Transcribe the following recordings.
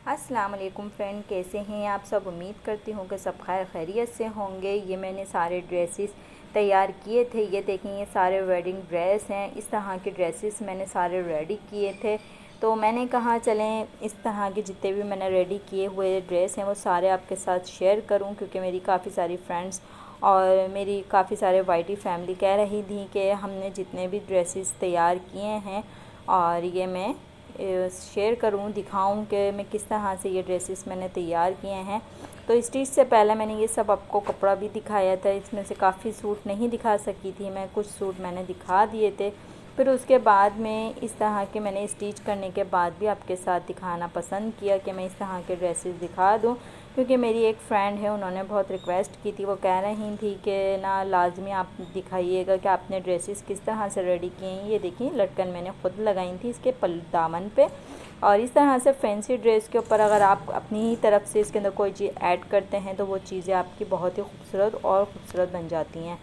अस्सलाम वालेकुम फ्रेंड, कैसे हैं आप सब। उम्मीद करती हूँ कि सब खैर खैरियत से होंगे। ये मैंने सारे ड्रेसेस तैयार किए थे। ये देखें, ये सारे वेडिंग ड्रेस हैं। इस तरह के ड्रेसेस मैंने सारे रेडी किए थे। तो मैंने कहा चलें इस तरह के जितने भी मैंने रेडी किए हुए ड्रेस हैं वो सारे आपके साथ शेयर करूँ, क्योंकि मेरी काफ़ी सारी फ्रेंड्स और मेरी काफ़ी सारे वाइटी फैमिली कह रही थी कि हमने जितने भी ड्रेसेस तैयार किए हैं और ये मैं शेयर करूं, दिखाऊं कि मैं किस तरह से ये ड्रेसेस मैंने तैयार किए हैं। तो स्टिच से पहले मैंने ये सब आपको कपड़ा भी दिखाया था। इसमें से काफ़ी सूट नहीं दिखा सकी थी मैं, कुछ सूट मैंने दिखा दिए थे। फिर उसके बाद में इस तरह के मैंने स्टिच करने के बाद भी आपके साथ दिखाना पसंद किया कि मैं इस तरह के ड्रेसेस दिखा दूं, क्योंकि मेरी एक फ़्रेंड है, उन्होंने बहुत रिक्वेस्ट की थी। वो कह रही थी कि ना लाजमी आप दिखाइएगा कि आपने ड्रेसेस किस तरह से रेडी किए हैं। ये देखिए, लटकन मैंने ख़ुद लगाई थी इसके दामन पे। और इस तरह से फैंसी ड्रेस के ऊपर अगर आप अपनी ही तरफ से इसके अंदर कोई चीज़ ऐड करते हैं तो वो चीज़ें आपकी बहुत ही खूबसूरत और ख़ूबसूरत बन जाती हैं।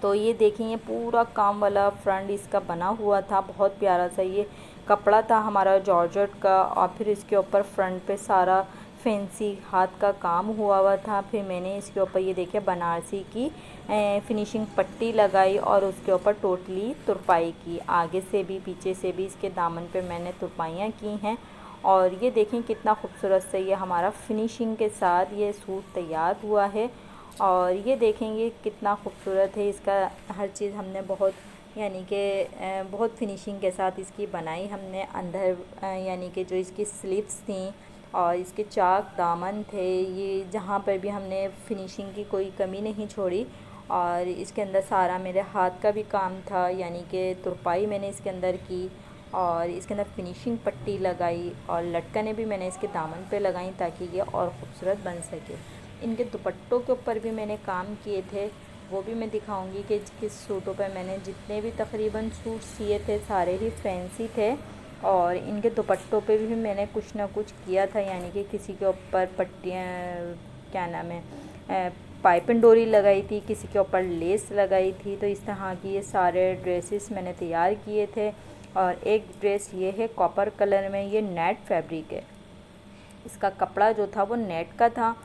तो ये देखिए, ये पूरा काम वाला फ्रंट इसका बना हुआ था। बहुत प्यारा सा ये कपड़ा था हमारा जॉर्जेट का। और फिर इसके ऊपर फ्रंट पे सारा फैंसी हाथ का काम हुआ था। फिर मैंने इसके ऊपर ये देखिए बनारसी की फिनिशिंग पट्टी लगाई और उसके ऊपर टोटली तुरपाई की। आगे से भी पीछे से भी इसके दामन पे मैंने तुरपाइयाँ की हैं। और ये देखें कितना खूबसूरत से ये हमारा फिनिशिंग के साथ ये सूट तैयार हुआ है। और ये देखेंगे कितना खूबसूरत है। इसका हर चीज़ हमने बहुत यानी कि बहुत फिनिशिंग के साथ इसकी बनाई हमने। अंदर यानी कि जो इसकी स्लीव्स थी और इसके चाक दामन थे, ये जहाँ पर भी हमने फिनिशिंग की कोई कमी नहीं छोड़ी। और इसके अंदर सारा मेरे हाथ का भी काम था, यानी कि तुरपाई मैंने इसके अंदर की और इसके अंदर फिनिशिंग पट्टी लगाई और लटकनें भी मैंने इसके दामन पे लगाई ताकि ये और ख़ूबसूरत बन सके। इनके दुपट्टों के ऊपर भी मैंने काम किए थे, वो भी मैं दिखाऊंगी कि किस सूटों पर मैंने जितने भी तकरीबन सूट सिए थे सारे ही फैंसी थे। और इनके दुपट्टों पे भी मैंने कुछ ना कुछ किया था, यानी कि किसी के ऊपर पट्टियाँ क्या नाम है पाइपिंग डोरी लगाई थी, किसी के ऊपर लेस लगाई थी। तो इस तरह की ये सारे ड्रेसेस मैंने तैयार किए थे। और एक ड्रेस ये है कॉपर कलर में, ये नेट फैब्रिक है। इसका कपड़ा जो था वो नेट का था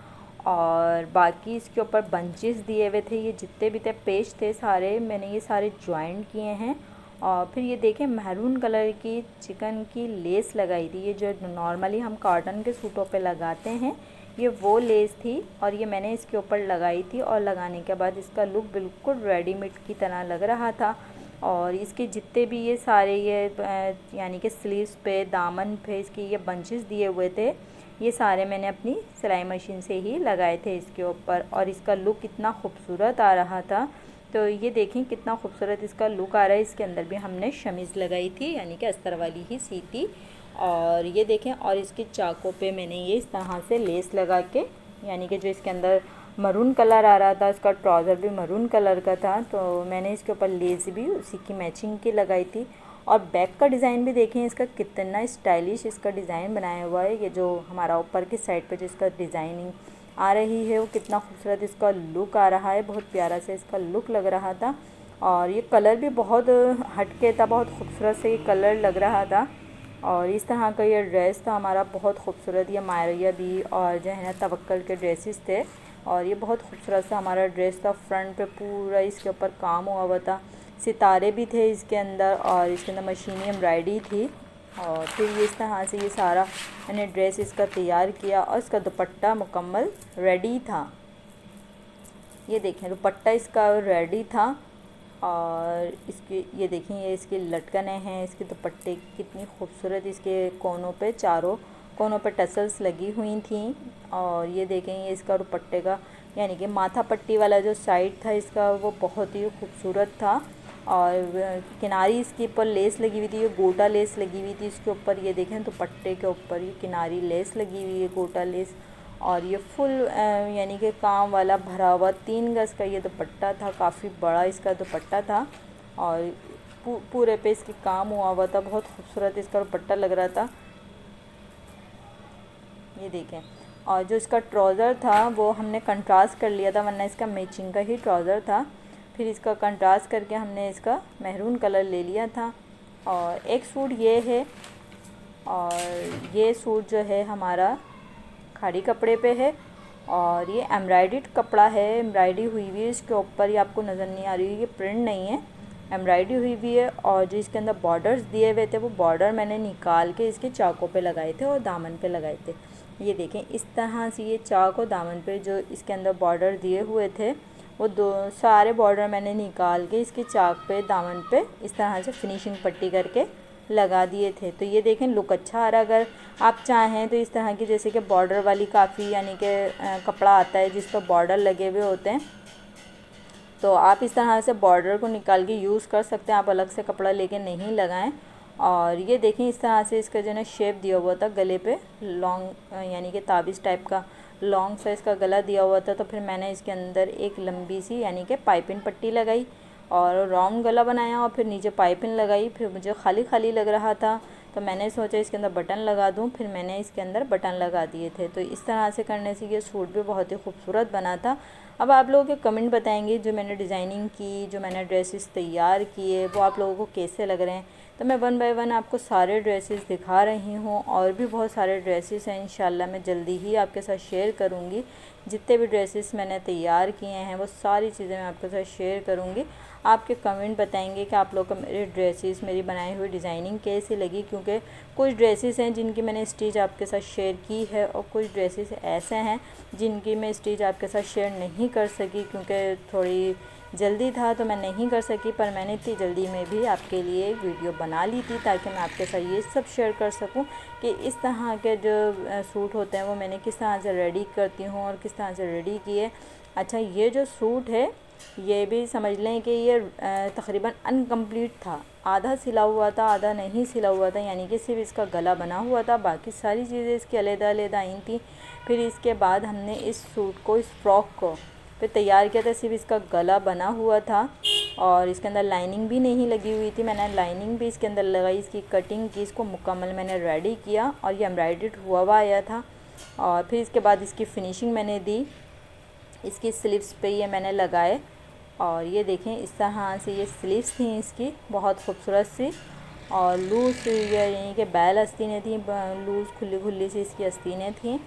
और बाकी इसके ऊपर बंचेस दिए हुए थे। ये जितने भी थे पेज थे सारे मैंने ये सारे ज्वाइंट किए हैं। और फिर ये देखें, मैरून कलर की चिकन की लेस लगाई थी। ये जो नॉर्मली हम कॉटन के सूटों पे लगाते हैं, ये वो लेस थी और ये मैंने इसके ऊपर लगाई थी। और लगाने के बाद इसका लुक बिल्कुल रेडीमेड की तरह लग रहा था। और इसके जितने भी ये सारे ये यानी कि स्लीव्स पे दामन पे इसके ये बंचेस दिए हुए थे, ये सारे मैंने अपनी सिलाई मशीन से ही लगाए थे इसके ऊपर। और इसका लुक कितना खूबसूरत आ रहा था। तो ये देखें कितना खूबसूरत इसका लुक आ रहा है। इसके अंदर भी हमने शमीज़ लगाई थी, यानी कि अस्तर वाली ही सी थी। और ये देखें, और इसके चाकों पे मैंने ये इस तरह से लेस लगा के, यानी कि जो इसके अंदर मरून कलर आ रहा था, इसका ट्राउज़र भी मरून कलर का था, तो मैंने इसके ऊपर लेस भी उसी की मैचिंग की लगाई थी। और बैक का डिज़ाइन भी देखें इसका कितना स्टाइलिश इसका डिज़ाइन बनाया हुआ है। ये जो हमारा ऊपर की साइड पे जो इसका डिज़ाइनिंग आ रही है वो कितना खूबसूरत इसका लुक आ रहा है। बहुत प्यारा से इसका लुक लग रहा था। और ये कलर भी बहुत हटके था, बहुत खूबसूरत से ये कलर लग रहा था। और इस तरह का ये ड्रेस था हमारा बहुत खूबसूरत। ये मारिया भी और जो है ना तवक्कल के ड्रेसेस थे। और ये बहुत खूबसूरत सा हमारा ड्रेस था। फ्रंट पे पूरा इसके ऊपर काम हुआ था, सितारे भी थे इसके अंदर और इसके अंदर मशीनी एम्ब्रॉयडरी थी। और फिर ये इस तरह से ये सारा मैंने ड्रेस इसका तैयार किया और इसका दुपट्टा मुकम्मल रेडी था। ये देखें, दुपट्टा इसका रेडी था। और इसकी ये देखें, ये इसकी लटकनें हैं इसके दुपट्टे की, कितनी खूबसूरत इसके कोनों पे, चारों कोनों पे टसल्स लगी हुई थी। और ये देखें, ये इसका दुपट्टे का यानी कि माथा पट्टी वाला जो साइड था इसका वो बहुत ही खूबसूरत था। और किनारी इसके ऊपर लेस लगी हुई थी, ये गोटा लेस लगी हुई थी इसके ऊपर। ये देखें दुपट्टे के ऊपर ये किनारी लेस लगी हुई है, गोटा लेस। और ये फुल यानी कि काम वाला भरा हुआ 3 गज़ का ये दुपट्टा था, काफ़ी बड़ा इसका दुपट्टा था। और पूरे पे इसके काम हुआ था, बहुत खूबसूरत इसका दुपट्टा लग रहा था। ये देखें, और जो इसका ट्राउज़र था वो हमने कंट्रास्ट कर लिया था, वरना इसका मैचिंग का ही ट्राउज़र था। फिर इसका कंट्रास्ट करके हमने इसका मैरून कलर ले लिया था। और एक सूट ये है, और ये सूट जो है हमारा खाड़ी कपड़े पे है और ये एम्ब्रॉयडर्ड कपड़ा है, एम्ब्रॉयडरी हुई हुई है इसके ऊपर। ये आपको नज़र नहीं आ रही है, ये प्रिंट नहीं है, एम्ब्रॉयडरी हुई हुई है। और जो इसके अंदर बॉर्डर्स दिए हुए थे वो बॉर्डर मैंने निकाल के इसके चाकों पे लगाए थे और दामन पे लगाए थे। ये देखें इस तरह से ये चाक और दामन पे जो इसके अंदर बॉर्डर दिए हुए थे वो सारे बॉर्डर मैंने निकाल के इसके चाक पे दामन पे इस तरह से फिनिशिंग पट्टी करके लगा दिए थे। तो ये देखें लुक अच्छा आ रहा है। अगर आप चाहें तो इस तरह की जैसे कि बॉर्डर वाली काफ़ी यानी कि कपड़ा आता है जिस पर बॉर्डर लगे हुए होते हैं, तो आप इस तरह से बॉर्डर को निकाल के यूज़ कर सकते हैं, आप अलग से कपड़ा लेके नहीं लगाएं। और ये देखें इस तरह से इसका जो है ना शेप दिया हुआ था गले पे, लॉन्ग यानी कि ताबीज़ टाइप का लॉन्ग सा इसका गला दिया हुआ था। तो फिर मैंने इसके अंदर एक लंबी सी यानी कि पाइपिंग पट्टी लगाई और राउंड गला बनाया और फिर नीचे पाइपिंग लगाई। फिर मुझे खाली खाली लग रहा था तो मैंने सोचा इसके अंदर बटन लगा दूं, फिर मैंने इसके अंदर बटन लगा दिए थे। तो इस तरह से करने से ये सूट भी बहुत ही खूबसूरत बना था। अब आप लोगों के कमेंट बताएंगे जो मैंने डिज़ाइनिंग की, जो मैंने ड्रेसेस तैयार किए वो आप लोगों को कैसे लग रहे हैं। तो मैं वन बाय वन आपको सारे ड्रेसेस दिखा रही हूँ और भी बहुत सारे ड्रेसेस हैं, इंशाल्लाह मैं जल्दी ही आपके साथ शेयर करूँगी। जितने भी ड्रेसेस मैंने तैयार किए हैं वो सारी चीज़ें मैं आपके साथ शेयर करूँगी। आपके कमेंट बताएंगे कि आप लोग को मेरे ड्रेसेस, मेरी बनाई हुई डिज़ाइनिंग कैसी लगी, क्योंकि कुछ ड्रेसेस हैं जिनकी मैंने स्टिच आपके साथ शेयर की है और कुछ ड्रेसेस ऐसे हैं जिनकी मैं स्टिच आपके साथ शेयर नहीं कर सकी क्योंकि थोड़ी जल्दी था तो मैं नहीं कर सकी। पर मैंने इतनी जल्दी में भी आपके लिए वीडियो बना ली थी ताकि मैं आपके साथ ये सब शेयर कर सकूं कि इस तरह के जो सूट होते हैं वो मैंने किस तरह से रेडी करती हूँ और किस तरह से रेडी किए। अच्छा, ये जो सूट है ये भी समझ लें कि ये तकरीबन अनकम्प्लीट था, आधा सिला हुआ था आधा नहीं सिला हुआ था, यानी कि सिर्फ इसका गला बना हुआ था, बाकी सारी चीज़ें इसकी अलग-अलग आई थी। फिर इसके बाद हमने इस सूट को, इस फ्रॉक को फिर तैयार किया था, सिर्फ इसका गला बना हुआ था और इसके अंदर लाइनिंग भी नहीं लगी हुई थी। मैंने लाइनिंग भी इसके अंदर लगाई, इसकी कटिंग की, इसको मुकम्मल मैंने रेडी किया और ये एम्ब्रॉयडर्ड हुआ आया था। और फिर इसके बाद इसकी फिनिशिंग मैंने दी, इसकी स्लीव्स पे ये मैंने लगाए और ये देखें इस तरह से ये स्लीव्स थी इसकी बहुत खूबसूरत सी और लूज़ यानी कि बैल आस्तीनें थी, लूज़ खुली खुली सी इसकी आस्तीनें थी।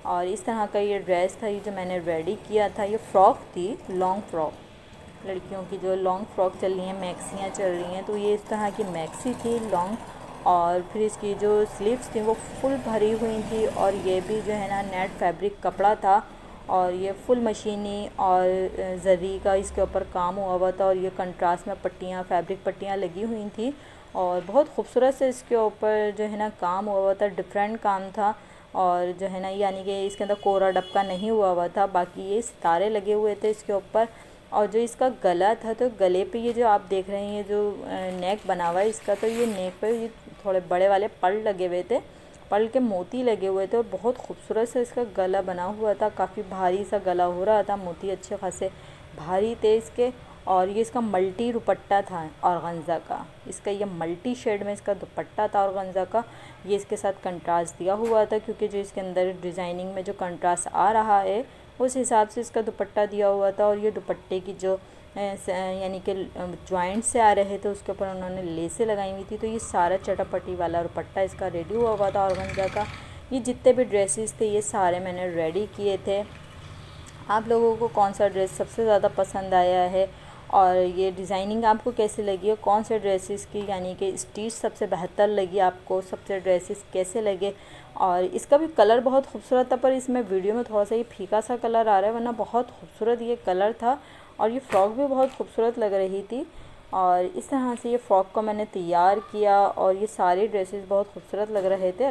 और इस तरह का ये ड्रेस था, ये जो मैंने रेडी किया था। ये फ़्रॉक थी, लॉन्ग फ्रॉक, लड़कियों की जो लॉन्ग फ्रॉक चल रही हैं, मैक्सियाँ चल रही हैं, तो ये इस तरह की मैक्सी थी लॉन्ग। और फिर इसकी जो स्लीव्स थी वो फुल भरी हुई थी और ये भी जो है ना नेट फैब्रिक कपड़ा था और ये फुल मशीनी और जरी का इसके ऊपर काम हुआ हुआ था और ये कंट्रास्ट में पट्टियाँ, फैब्रिक पट्टियाँ लगी हुई थी और बहुत खूबसूरत से इसके ऊपर जो है ना काम हुआ हुआ था, डिफरेंट काम था। और जो है ना यानी कि इसके अंदर कोरा डबका नहीं हुआ हुआ था, बाकी ये सितारे लगे हुए थे इसके ऊपर। और जो इसका गला था तो गले पे ये जो आप देख रहे हैं जो नेक बना हुआ है इसका, तो ये नेक पे ये थोड़े बड़े वाले पर्ल लगे हुए थे, पर्ल के मोती लगे हुए थे और बहुत खूबसूरत से इसका गला बना हुआ था। काफ़ी भारी सा गला हो रहा था, मोती अच्छे खासे भारी थे इसके। और ये इसका मल्टी दुपट्टा था ऑर्गेन्जा का, इसका ये मल्टी शेड में इसका दुपट्टा था ऑर्गेन्जा का। ये इसके साथ कंट्रास्ट दिया हुआ था क्योंकि जो इसके अंदर डिज़ाइनिंग में जो कंट्रास्ट आ रहा है उस हिसाब से इसका दुपट्टा दिया हुआ था। और ये दुपट्टे की जो यानी कि जॉइंट से आ रहे थे उसके ऊपर उन्होंने लेसें लगाई हुई थी। तो ये सारा चटापटी वाला दुपट्टा इसका रेडी हुआ हुआ था ऑर्गेन्जा का। ये जितने भी ड्रेसेस थे ये सारे मैंने रेडी किए थे। आप लोगों को कौन सा ड्रेस सबसे ज़्यादा पसंद आया है और ये डिज़ाइनिंग आपको कैसी लगी और कौन से ड्रेसेस की यानी कि स्टिच सबसे बेहतर लगी आपको, सबसे ड्रेसेस कैसे लगे। और इसका भी कलर बहुत खूबसूरत था, पर इसमें वीडियो में थोड़ा सा ये फीका सा कलर आ रहा है, वरना बहुत खूबसूरत ये कलर था। और ये फ़्रॉक भी बहुत खूबसूरत लग रही थी और इस तरह से ये फ़्रॉक को मैंने तैयार किया और ये सारे ड्रेसेस बहुत खूबसूरत लग रहे थे।